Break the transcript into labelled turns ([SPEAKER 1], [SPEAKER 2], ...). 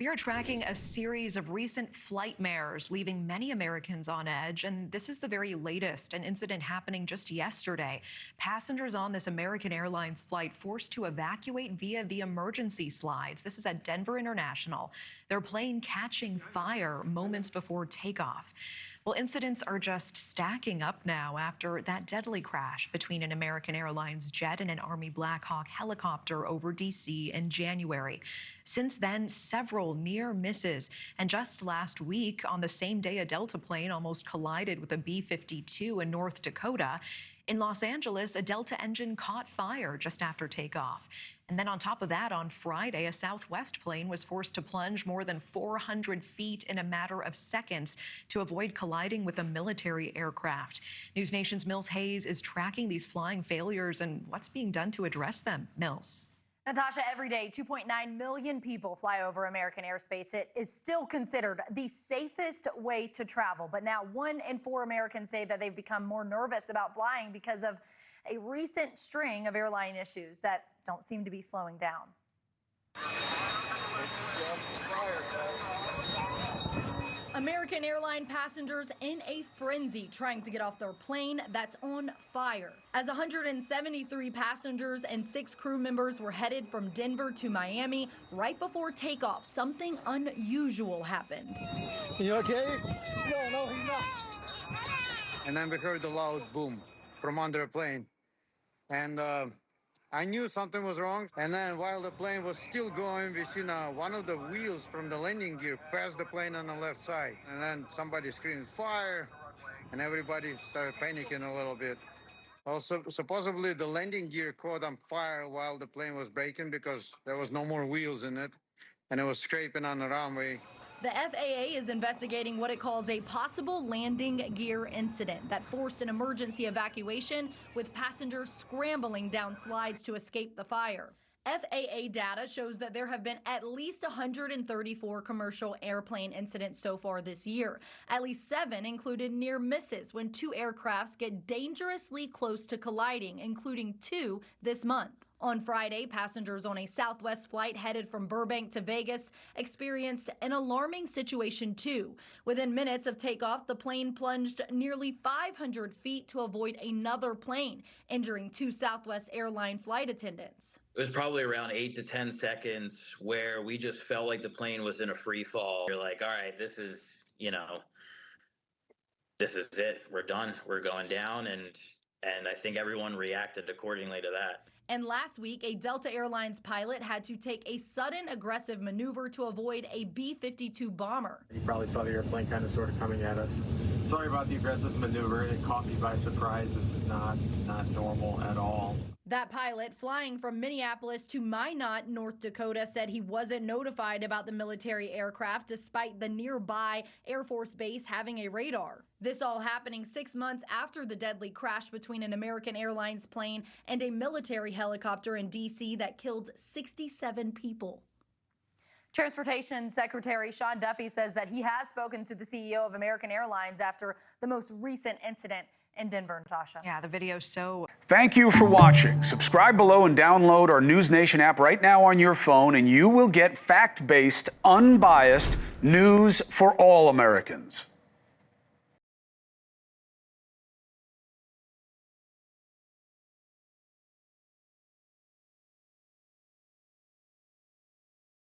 [SPEAKER 1] We are tracking a series of recent flightmares, leaving many Americans on edge. And this is the very latest, an incident happening just yesterday. Passengers on this American Airlines flight forced to evacuate via the emergency slides. This is at Denver International. Their plane catching fire moments before takeoff. Well, incidents are just stacking up now after that deadly crash between an American Airlines jet and an Army Black Hawk helicopter over D.C. in January. Since then, several near misses. And just last week, on the same day, a Delta plane almost collided with a B-52 in North Dakota. In Los Angeles, a Delta engine caught fire just after takeoff. And then on top of that, on Friday, a Southwest plane was forced to plunge more than 400 feet in a matter of seconds to avoid colliding with a military aircraft. NewsNation's Mills Hayes is tracking these flying failures and what's being done to address them. Mills.
[SPEAKER 2] Natasha, every day, 2.9 million people fly over American airspace. It is still considered the safest way to travel. But now 1 in 4 Americans say that they've become more nervous about flying because of a recent string of airline issues that don't seem to be slowing down. American airline passengers in a frenzy trying to get off their plane that's on fire. As 173 passengers and 6 crew members were headed from Denver to Miami, right before takeoff, something unusual happened.
[SPEAKER 3] You okay?
[SPEAKER 4] No, he's not.
[SPEAKER 3] And then we heard a loud boom from under a plane. And I knew something was wrong. And then while the plane was still going, we seen one of the wheels from the landing gear pass the plane on the left side. And then somebody screamed fire, and everybody started panicking a little bit. Also, supposedly the landing gear caught on fire while the plane was braking because there was no more wheels in it, and it was scraping on the runway.
[SPEAKER 2] The FAA is investigating what it calls a possible landing gear incident that forced an emergency evacuation with passengers scrambling down slides to escape the fire. FAA data shows that there have been at least 134 commercial airplane incidents so far this year. At least 7 included near misses when 2 aircrafts get dangerously close to colliding, including 2 this month. On Friday, passengers on a Southwest flight headed from Burbank to Vegas experienced an alarming situation too. Within minutes of takeoff, the plane plunged nearly 500 feet to avoid another plane, injuring 2 Southwest airline flight attendants.
[SPEAKER 5] It was probably around 8 to 10 seconds where we just felt like the plane was in a free fall. You're like, all right, this is it. We're done. We're going down. And I think everyone reacted accordingly to that.
[SPEAKER 2] And last week, a Delta Airlines pilot had to take a sudden aggressive maneuver to avoid a B-52 bomber.
[SPEAKER 4] You probably saw the airplane kind of sort of coming at us. Sorry about the aggressive maneuver. It caught me by surprise. This is not normal at all.
[SPEAKER 2] That pilot, flying from Minneapolis to Minot, North Dakota, said he wasn't notified about the military aircraft despite the nearby Air Force base having a radar. This all happening 6 months after the deadly crash between an American Airlines plane and a military helicopter in D.C. that killed 67 people. Transportation Secretary Sean Duffy says that he has spoken to the CEO of American Airlines after the most recent incident in Denver, Natasha.
[SPEAKER 1] Yeah, the video's so...
[SPEAKER 6] Thank you for watching. Subscribe below and download our NewsNation app right now on your phone, and you will get fact-based, unbiased news for all Americans.